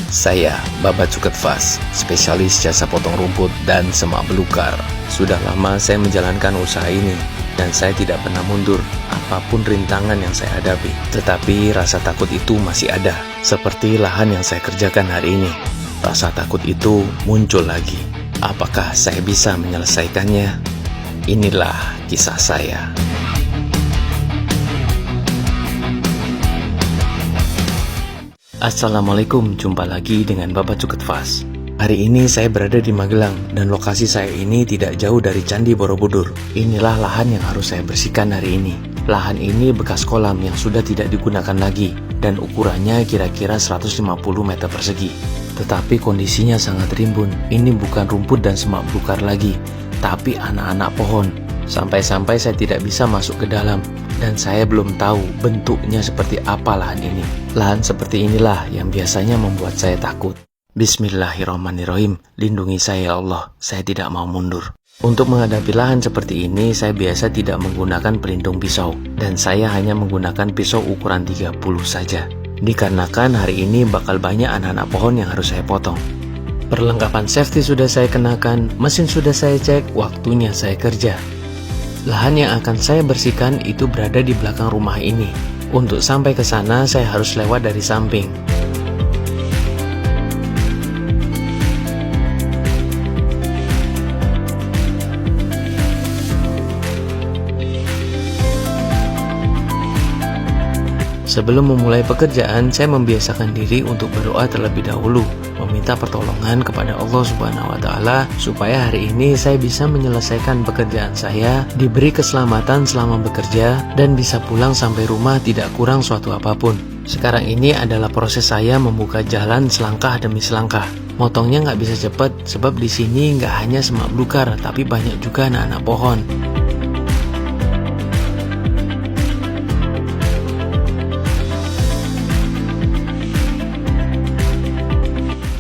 Saya, Babat Suketfas, spesialis jasa potong rumput dan semak belukar. Sudah lama saya menjalankan usaha ini, dan saya tidak pernah mundur apapun rintangan yang saya hadapi. Tetapi rasa takut itu masih ada, seperti lahan yang saya kerjakan hari ini. Rasa takut itu muncul lagi. Apakah saya bisa menyelesaikannya? Inilah kisah saya. Assalamualaikum, jumpa lagi dengan Babat Suketfas. Hari ini saya berada di Magelang dan lokasi saya ini tidak jauh dari Candi Borobudur. Inilah lahan yang harus saya bersihkan hari ini. Lahan ini bekas kolam yang sudah tidak digunakan lagi dan ukurannya kira-kira 150 meter persegi. Tetapi kondisinya sangat rimbun. Ini bukan rumput dan semak belukar lagi, tapi anak-anak pohon. Sampai-sampai saya tidak bisa masuk ke dalam, dan saya belum tahu bentuknya seperti apa lahan ini. Lahan seperti inilah yang biasanya membuat saya takut. Bismillahirrahmanirrahim, lindungi saya ya Allah, saya tidak mau mundur. Untuk menghadapi lahan seperti ini, saya biasa tidak menggunakan pelindung pisau, dan saya hanya menggunakan pisau ukuran 30 saja. Dikarenakan hari ini bakal banyak anak-anak pohon yang harus saya potong. Perlengkapan safety sudah saya kenakan, mesin sudah saya cek, waktunya saya kerja. Lahan yang akan saya bersihkan itu berada di belakang rumah ini. Untuk sampai ke sana, saya harus lewat dari samping. Sebelum memulai pekerjaan, saya membiasakan diri untuk berdoa terlebih dahulu, meminta pertolongan kepada Allah Subhanahu wa Ta'ala supaya hari ini saya bisa menyelesaikan pekerjaan saya, diberi keselamatan selama bekerja, dan bisa pulang sampai rumah tidak kurang suatu apapun. Sekarang ini adalah proses saya membuka jalan selangkah demi selangkah. Motongnya nggak bisa cepat, sebab di sini nggak hanya semak belukar, tapi banyak juga anak-anak pohon.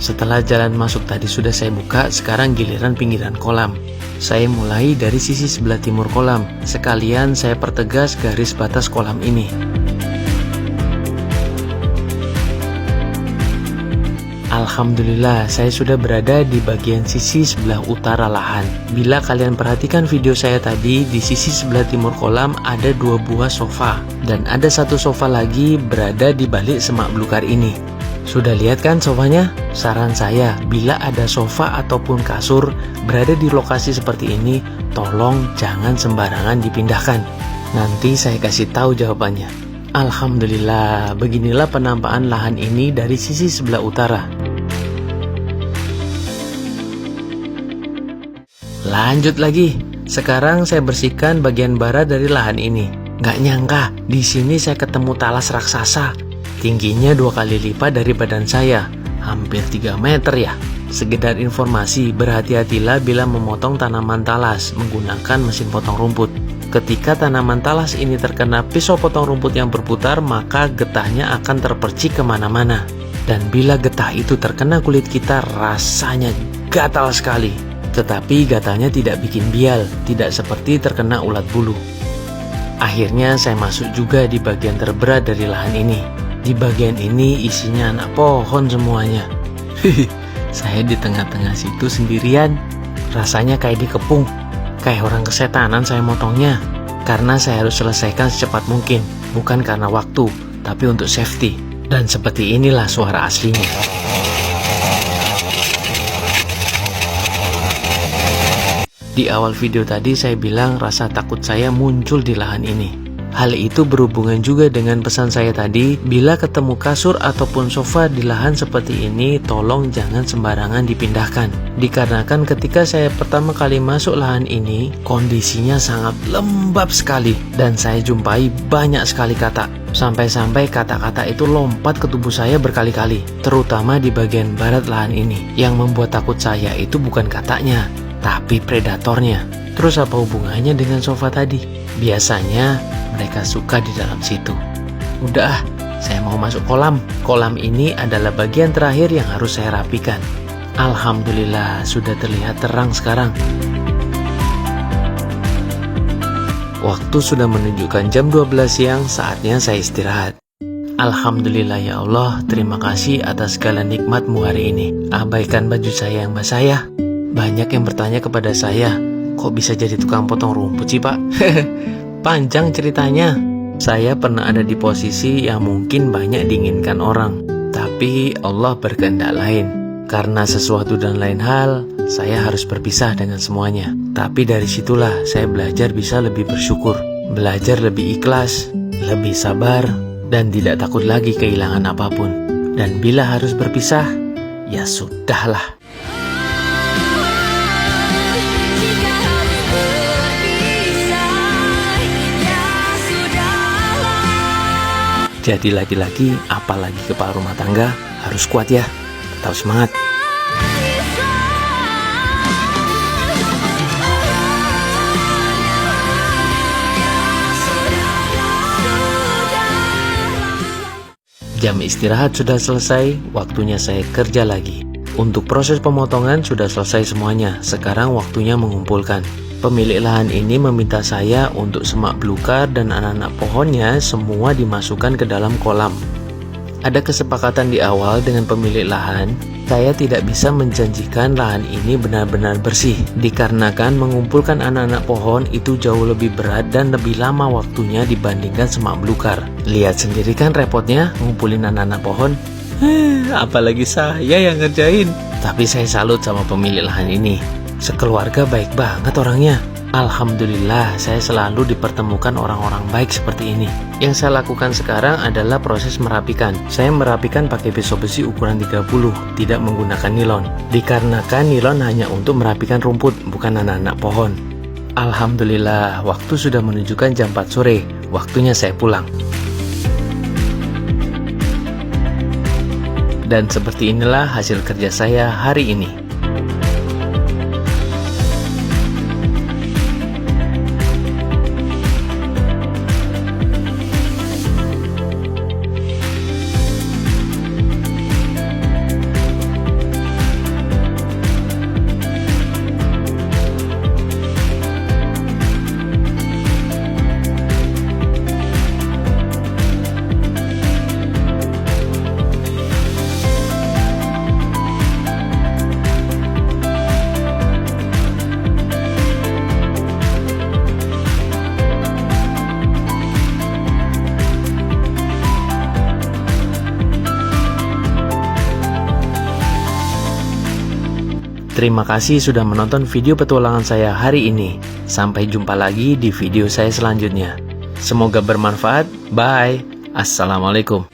Setelah jalan masuk tadi sudah saya buka, sekarang giliran pinggiran kolam. Saya mulai dari sisi sebelah timur kolam, sekalian saya pertegas garis batas kolam ini. Alhamdulillah, saya sudah berada di bagian sisi sebelah utara lahan. Bila kalian perhatikan video saya tadi, di sisi sebelah timur kolam ada 2 buah sofa, dan ada 1 sofa lagi berada di balik semak belukar ini. Sudah lihat kan sofanya? Saran saya, bila ada sofa ataupun kasur berada di lokasi seperti ini, tolong jangan sembarangan dipindahkan. Nanti saya kasih tahu jawabannya. Alhamdulillah, beginilah penampakan lahan ini dari sisi sebelah utara. Lanjut lagi. Sekarang saya bersihkan bagian barat dari lahan ini. Nggak nyangka, di sini saya ketemu talas raksasa. Tingginya 2 kali lipat dari badan saya, hampir 3 meter ya. Sekedar informasi, berhati-hatilah bila memotong tanaman talas menggunakan mesin potong rumput. Ketika tanaman talas ini terkena pisau potong rumput yang berputar, maka getahnya akan terpercik kemana-mana. Dan bila getah itu terkena kulit kita, rasanya gatal sekali. Tetapi gatalnya tidak bikin bial, tidak seperti terkena ulat bulu. Akhirnya saya masuk juga di bagian terberat dari lahan ini. Di bagian ini isinya anak pohon semuanya. Saya di tengah-tengah situ sendirian. Rasanya kayak dikepung. Kayak orang kesetanan saya motongnya. Karena saya harus selesaikan secepat mungkin. Bukan karena waktu, tapi untuk safety. Dan seperti inilah suara aslinya. Di awal video tadi saya bilang rasa takut saya muncul di lahan ini. Hal itu berhubungan juga dengan pesan saya tadi, bila ketemu kasur ataupun sofa di lahan seperti ini, tolong jangan sembarangan dipindahkan. Dikarenakan ketika saya pertama kali masuk lahan ini, kondisinya sangat lembab sekali, dan saya jumpai banyak sekali katak. Sampai-sampai kata-kata itu lompat ke tubuh saya berkali-kali, terutama di bagian barat lahan ini. Yang membuat takut saya itu bukan kataknya, tapi predatornya. Terus apa hubungannya dengan sofa tadi? Biasanya mereka suka di dalam situ. Udah, saya mau masuk kolam. Kolam ini adalah bagian terakhir yang harus saya rapikan. Alhamdulillah, sudah terlihat terang sekarang. Waktu sudah menunjukkan jam 12 siang, saatnya saya istirahat. Alhamdulillah ya Allah, terima kasih atas segala nikmat-Mu hari ini. Abaikan baju saya yang basah ya. Banyak yang bertanya kepada saya, kok bisa jadi tukang potong rumput sih Pak? Panjang ceritanya. Saya pernah ada di posisi yang mungkin banyak diinginkan orang, tapi Allah berkehendak lain. Karena sesuatu dan lain hal, saya harus berpisah dengan semuanya. Tapi dari situlah saya belajar bisa lebih bersyukur, belajar lebih ikhlas, lebih sabar, dan tidak takut lagi kehilangan apapun. Dan bila harus berpisah, ya sudahlah. Jadi laki-laki, apalagi kepala rumah tangga, harus kuat ya. Tetap semangat. Jam istirahat sudah selesai, waktunya saya kerja lagi. Untuk proses pemotongan sudah selesai semuanya, sekarang waktunya mengumpulkan. Pemilik lahan ini meminta saya untuk semak belukar dan anak-anak pohonnya semua dimasukkan ke dalam kolam. Ada kesepakatan di awal dengan pemilik lahan, saya tidak bisa menjanjikan lahan ini benar-benar bersih, dikarenakan mengumpulkan anak-anak pohon itu jauh lebih berat dan lebih lama waktunya dibandingkan semak belukar. Lihat sendiri kan repotnya ngumpulin anak-anak pohon. Apalagi saya yang ngerjain. Tapi saya salut sama pemilik lahan ini. Sekeluarga baik banget orangnya. Alhamdulillah, saya selalu dipertemukan orang-orang baik seperti ini. Yang saya lakukan sekarang adalah proses merapikan. Saya merapikan pakai pisau besi ukuran 30, tidak menggunakan nilon. Dikarenakan nilon hanya untuk merapikan rumput, bukan anak-anak pohon. Alhamdulillah, waktu sudah menunjukkan jam 4 sore. Waktunya saya pulang. Dan seperti inilah hasil kerja saya hari ini. Terima kasih sudah menonton video petualangan saya hari ini. Sampai jumpa lagi di video saya selanjutnya. Semoga bermanfaat. Bye. Assalamualaikum.